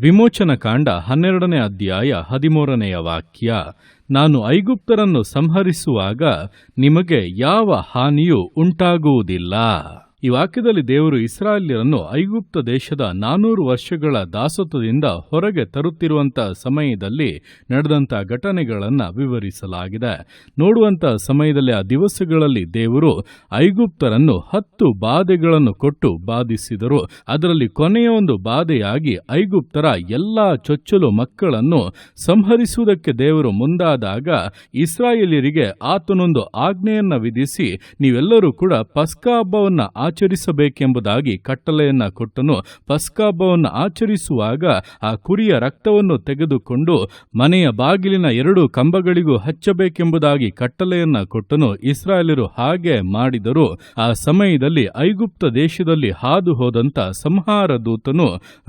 ವಿಮೋಚನಕಾಂಡ 12ನೇ ಅಧ್ಯಾಯ 13ನೆಯ ವಾಕ್ಯ. ನಾನು ಐಗುಪ್ತರನ್ನು ಸಂಹರಿಸುವಾಗ ನಿಮಗೆ ಯಾವ ಹಾನಿಯೂ ಉಂಟಾಗುವುದಿಲ್ಲ. ಈ ವಾಕ್ಯದಲ್ಲಿ ದೇವರು ಇಸ್ರಾಯೇಲ್ಯರನ್ನು ಐಗುಪ್ತ ದೇಶದ 400 ವರ್ಷಗಳ ದಾಸತ್ವದಿಂದ ಹೊರಗೆ ತರುತ್ತಿರುವಂಥ ಸಮಯದಲ್ಲಿ ನಡೆದಂಥ ಘಟನೆಗಳನ್ನು ವಿವರಿಸಲಾಗಿದೆ. ನೋಡುವಂಥ ಸಮಯದಲ್ಲಿ ಆ ದಿವಸಗಳಲ್ಲಿ ದೇವರು ಐಗುಪ್ತರನ್ನು 10 ಬಾಧೆಗಳನ್ನು ಕೊಟ್ಟು ಬಾಧಿಸಿದರು. ಅದರಲ್ಲಿ ಕೊನೆಯ ಒಂದು ಬಾಧೆಯಾಗಿ ಐಗುಪ್ತರ ಎಲ್ಲ ಚೊಚ್ಚಲು ಮಕ್ಕಳನ್ನು ಸಂಹರಿಸುವುದಕ್ಕೆ ದೇವರು ಮುಂದಾದಾಗ ಇಸ್ರಾಯೇಲ್ಯರಿಗೆ ಆತನೊಂದು ಆಜ್ಞೆಯನ್ನು ವಿಧಿಸಿ, ನೀವೆಲ್ಲರೂ ಕೂಡ ಪಸ್ಕ ಹಬ್ಬವನ್ನು ಆಚರಿಸಬೇಕೆಂಬುದಾಗಿ ಕಟ್ಟಳೆಯನ್ನ ಕೊಟ್ಟನು. ಪಸ್ಕ ಹಬ್ಬವನ್ನು ಆಚರಿಸುವಾಗ ಆ ಕುರಿಯ ರಕ್ತವನ್ನು ತೆಗೆದುಕೊಂಡು ಮನೆಯ ಬಾಗಿಲಿನ 2 ಕಂಬಗಳಿಗೂ ಹಚ್ಚಬೇಕೆಂಬುದಾಗಿ ಕಟ್ಟಳೆಯನ್ನ ಕೊಟ್ಟನು. ಇಸ್ರಾಯೇಲರು ಹಾಗೆ ಮಾಡಿದರು. ಆ ಸಮಯದಲ್ಲಿ ಐಗುಪ್ತ ದೇಶದಲ್ಲಿ ಹಾದು ಹೋದಂತ ಸಂಹಾರ ದೂತನು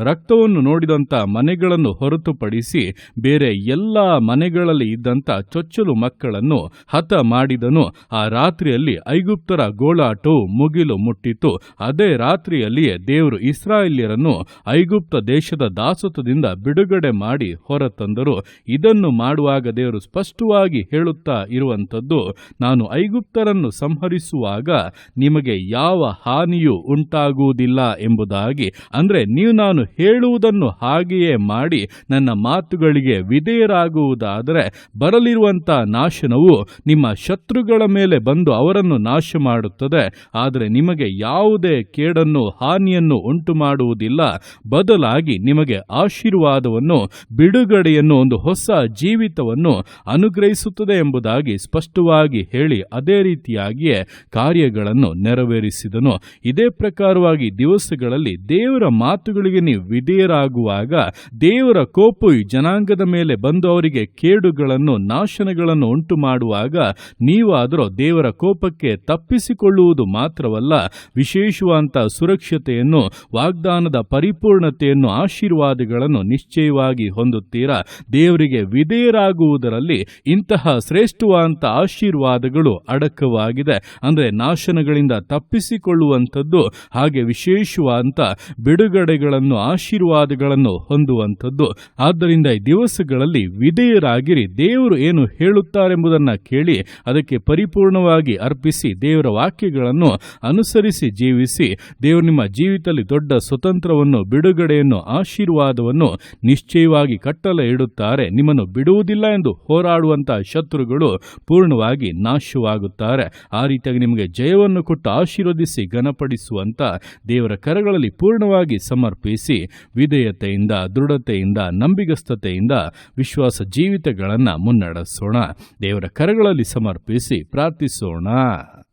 ರಕ್ತವನ್ನು ನೋಡಿದಂತ ಮನೆಗಳನ್ನು ಹೊರತುಪಡಿಸಿ ಬೇರೆ ಎಲ್ಲ ಮನೆಗಳಲ್ಲಿ ಇದ್ದಂತ ಚೊಚ್ಚಲು ಮಕ್ಕಳನ್ನು ಹತ ಮಾಡಿದನು. ಆ ರಾತ್ರಿಯಲ್ಲಿ ಐಗುಪ್ತರ ಗೋಳಾಟವು ಮುಗಿಲು ಮುಟ್ಟಿತು. ಅದೇ ರಾತ್ರಿಯಲ್ಲಿಯೇ ದೇವರು ಇಸ್ರಾಯೇಲ್ಯರನ್ನು ಐಗುಪ್ತ ದೇಶದ ದಾಸತ್ವದಿಂದ ಬಿಡುಗಡೆ ಮಾಡಿ ಹೊರತಂದರು. ಇದನ್ನು ಮಾಡುವಾಗ ದೇವರು ಸ್ಪಷ್ಟವಾಗಿ ಹೇಳುತ್ತಾ ಇರುವಂಥದ್ದು, ನಾನು ಐಗುಪ್ತರನ್ನು ಸಂಹರಿಸುವಾಗ ನಿಮಗೆ ಯಾವ ಹಾನಿಯೂ ಉಂಟಾಗುವುದಿಲ್ಲ ಎಂಬುದಾಗಿ. ಅಂದರೆ ನೀವು ನಾನು ಹೇಳುವುದನ್ನು ಹಾಗೆಯೇ ಮಾಡಿ ನನ್ನ ಮಾತುಗಳಿಗೆ ವಿಧೇಯರಾಗುವುದಾದರೆ ಬರಲಿರುವಂಥ ನಾಶನವು ನಿಮ್ಮ ಶತ್ರುಗಳ ಮೇಲೆ ಬಂದು ಅವರನ್ನು ನಾಶ ಮಾಡುತ್ತದೆ. ಆದರೆ ನಿಮಗೆ ಯಾವುದೇ ಕೇಡನ್ನು ಹಾನಿಯನ್ನು ಉಂಟು ಮಾಡುವುದಿಲ್ಲ. ಬದಲಾಗಿ ನಿಮಗೆ ಆಶೀರ್ವಾದವನ್ನು, ಬಿಡುಗಡೆಯನ್ನು, ಒಂದು ಹೊಸ ಜೀವಿತವನ್ನು ಅನುಗ್ರಹಿಸುತ್ತದೆ ಎಂಬುದಾಗಿ ಸ್ಪಷ್ಟವಾಗಿ ಹೇಳಿ ಅದೇ ರೀತಿಯಾಗಿಯೇ ಕಾರ್ಯಗಳನ್ನು ನೆರವೇರಿಸಿದನು. ಇದೇ ಪ್ರಕಾರವಾಗಿ ದಿವಸಗಳಲ್ಲಿ ದೇವರ ಮಾತುಗಳಿಗೆ ನೀವು ವಿಧೇಯರಾಗುವಾಗ ದೇವರ ಕೋಪವು ಈ ಜನಾಂಗದ ಮೇಲೆ ಬಂದು ಅವರಿಗೆ ಕೇಡುಗಳನ್ನು, ನಾಶನಗಳನ್ನು ಉಂಟು ಮಾಡುವಾಗ ನೀವಾದರೂ ದೇವರ ಕೋಪಕ್ಕೆ ತಪ್ಪಿಸಿಕೊಳ್ಳುವುದು ಮಾತ್ರವಲ್ಲ, ವಿಶೇಷವಾದಂಥ ಸುರಕ್ಷತೆಯನ್ನು, ವಾಗ್ದಾನದ ಪರಿಪೂರ್ಣತೆಯನ್ನು, ಆಶೀರ್ವಾದಗಳನ್ನು ನಿಶ್ಚಯವಾಗಿ ಹೊಂದುತ್ತೀರಾ. ದೇವರಿಗೆ ವಿಧೇಯರಾಗುವುದರಲ್ಲಿ ಇಂತಹ ಶ್ರೇಷ್ಠವಾದಂಥ ಆಶೀರ್ವಾದಗಳು ಅಡಕವಾಗಿದೆ. ಅಂದರೆ ನಾಶನಗಳಿಂದ ತಪ್ಪಿಸಿಕೊಳ್ಳುವಂಥದ್ದು, ಹಾಗೆ ವಿಶೇಷವಾದಂಥ ಬಿಡುಗಡೆಗಳನ್ನು, ಆಶೀರ್ವಾದಗಳನ್ನು ಹೊಂದುವಂಥದ್ದು. ಆದ್ದರಿಂದ ಈ ದಿವಸಗಳಲ್ಲಿ ವಿಧೇಯರಾಗಿರಿ. ದೇವರು ಏನು ಹೇಳುತ್ತಾರೆಂಬುದನ್ನು ಕೇಳಿ ಅದಕ್ಕೆ ಪರಿಪೂರ್ಣವಾಗಿ ಅರ್ಪಿಸಿ ದೇವರ ವಾಕ್ಯಗಳನ್ನು ಅನುಸರಿಸಿ ಜೀವಿಸಿ ದೇವರು ನಿಮ್ಮ ಜೀವಿತದಲ್ಲಿ ದೊಡ್ಡ ಸ್ವತಂತ್ರವನ್ನು, ಬಿಡುಗಡೆಯನ್ನು, ಆಶೀರ್ವಾದವನ್ನು ನಿಶ್ಚಯವಾಗಿ ಕಟ್ಟಲೆ ಇಡುತ್ತಾರೆ. ನಿಮ್ಮನ್ನು ಬಿಡುವುದಿಲ್ಲ ಎಂದು ಹೋರಾಡುವಂತಹ ಶತ್ರುಗಳು ಪೂರ್ಣವಾಗಿ ನಾಶವಾಗುತ್ತಾರೆ. ಆ ರೀತಿಯಾಗಿ ನಿಮಗೆ ಜಯವನ್ನು ಕೊಟ್ಟು ಆಶೀರ್ವದಿಸಿ ಘನಪಡಿಸುವಂತ ದೇವರ ಕರಗಳಲ್ಲಿ ಪೂರ್ಣವಾಗಿ ಸಮರ್ಪಿಸಿ ವಿಧೇಯತೆಯಿಂದ, ದೃಢತೆಯಿಂದ, ನಂಬಿಗಸ್ತತೆಯಿಂದ ವಿಶ್ವಾಸ ಜೀವಿತಗಳನ್ನು ಮುನ್ನಡೆಸೋಣ. ದೇವರ ಕರಗಳಲ್ಲಿ ಸಮರ್ಪಿಸಿ ಪ್ರಾರ್ಥಿಸೋಣ.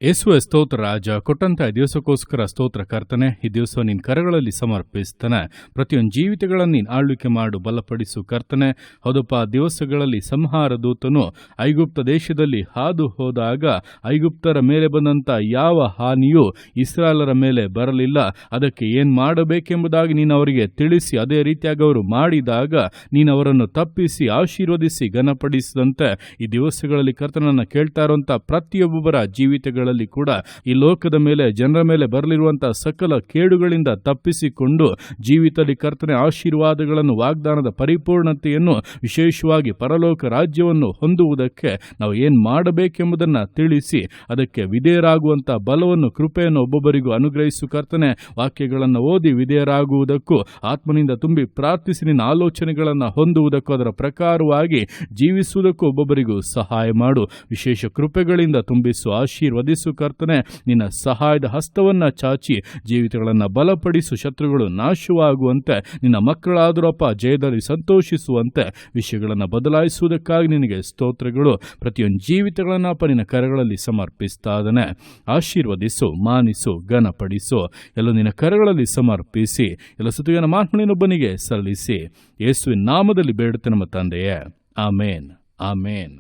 ಯೇಸುವೆ ಸ್ತೋತ್ರ ರಾಜ, ಕೊಟ್ಟಂತ ದಿವಸಕ್ಕೋಸ್ಕರ ಸ್ತೋತ್ರ ಕರ್ತನೆ. ಈ ದಿವಸ ನಿನ್ನ ಕರಗಳಲ್ಲಿ ಸಮರ್ಪಿಸ್ತಾನೆ. ಪ್ರತಿಯೊಂದು ಜೀವಿತಗಳನ್ನು ನೀನು ಆಳ್ವಿಕೆ ಮಾಡು, ಬಲಪಡಿಸು ಕರ್ತನೆ. ಹೌದಪ್ಪ, ದಿವಸಗಳಲ್ಲಿ ಸಂಹಾರ ದೂತನು ಐಗುಪ್ತ ದೇಶದಲ್ಲಿ ಹಾದು ಹೋದಾಗ ಐಗುಪ್ತರ ಮೇಲೆ ಬಂದಂಥ ಯಾವ ಹಾನಿಯೂ ಇಸ್ರಾಯೇಲರ ಮೇಲೆ ಬರಲಿಲ್ಲ. ಅದಕ್ಕೆ ಏನು ಮಾಡಬೇಕೆಂಬುದಾಗಿ ನೀನು ಅವರಿಗೆ ತಿಳಿಸಿ ಅದೇ ರೀತಿಯಾಗಿ ಅವರು ಮಾಡಿದಾಗ ನೀನು ಅವರನ್ನು ತಪ್ಪಿಸಿ ಆಶೀರ್ವದಿಸಿ ಘನಪಡಿಸಿದಂತೆ ಈ ದಿವಸಗಳಲ್ಲಿ ಕರ್ತನನ್ನು ಕೇಳ್ತಾ ಇರುವಂಥ ಪ್ರತಿಯೊಬ್ಬರ ಜೀವಿತಗಳಲ್ಲಿ ಕೂಡ ಈ ಲೋಕದ ಮೇಲೆ, ಜನರ ಮೇಲೆ ಬರಲಿರುವಂತಹ ಸಕಲ ಕೇಡುಗಳಿಂದ ತಪ್ಪಿಸಿಕೊಂಡು ಜೀವಿತದಲ್ಲಿ ಕರ್ತನೆ ಆಶೀರ್ವಾದಗಳನ್ನು, ವಾಗ್ದಾನದ ಪರಿಪೂರ್ಣತೆಯನ್ನು, ವಿಶೇಷವಾಗಿ ಪರಲೋಕ ರಾಜ್ಯವನ್ನು ಹೊಂದುವುದಕ್ಕೆ ನಾವು ಏನು ಮಾಡಬೇಕೆಂಬುದನ್ನು ತಿಳಿಸಿ ಅದಕ್ಕೆ ವಿಧೇಯರಾಗುವಂಥ ಬಲವನ್ನು, ಕೃಪೆಯನ್ನು ಒಬ್ಬೊಬ್ಬರಿಗೂ ಅನುಗ್ರಹಿಸು ಕರ್ತನೆ. ವಾಕ್ಯಗಳನ್ನು ಓದಿ ವಿಧೇಯರಾಗುವುದಕ್ಕೂ, ಆತ್ಮನಿಂದ ತುಂಬಿ ಪ್ರಾರ್ಥಿಸಿ ನಿನ್ನ ಆಲೋಚನೆಗಳನ್ನು ಹೊಂದುವುದಕ್ಕೂ, ಅದರ ಪ್ರಕಾರವಾಗಿ ಜೀವಿಸುವುದಕ್ಕೂ ಒಬ್ಬೊಬ್ಬರಿಗೂ ಸಹಾಯ ಮಾಡು. ವಿಶೇಷ ಕೃಪೆಗಳಿಂದ ತುಂಬಿಸು, ಆಶೀರ್ವದಿಸು ಕರ್ತನೆ. ನಿನ್ನ ಸಹಾಯದ ಹಸ್ತವನ್ನು ಚಾಚಿ ಜೀವಿತಗಳನ್ನು ಬಲಪಡಿಸು. ಶತ್ರುಗಳು ನಾಶವಾಗುವಂತೆ, ನಿನ್ನ ಮಕ್ಕಳಾದರಪ್ಪ ಜಯದಲ್ಲಿ ಸಂತೋಷಿಸುವಂತೆ ವಿಷಯಗಳನ್ನು ಬದಲಾಯಿಸುವುದಕ್ಕಾಗಿ ನಿನಗೆ ಸ್ತೋತ್ರಗಳು. ಪ್ರತಿಯೊಂದು ಜೀವಿತಗಳನ್ನಪ್ಪ ನಿನ್ನ ಕರಗಳಲ್ಲಿ ಸಮರ್ಪಿಸ್ತಾ ಇದ್ದಾನೆ. ಆಶೀರ್ವದಿಸು, ಮಾನಿಸು, ಘನಪಡಿಸು. ಎಲ್ಲ ನಿನ್ನ ಕರಗಳಲ್ಲಿ ಸಮರ್ಪಿಸಿ ಎಲ್ಲ ಸುತ್ತಿನ ಮಾತುಗಳನ್ನೊಬ್ಬನಿಗೆ ಸಲ್ಲಿಸಿ ಯೇಸುವಿನ ನಾಮದಲ್ಲಿ ಬೇಡುತ್ತೆ ನಮ್ಮ ತಂದೆಯೇ. ಆಮೇನ್, ಆಮೇನ್.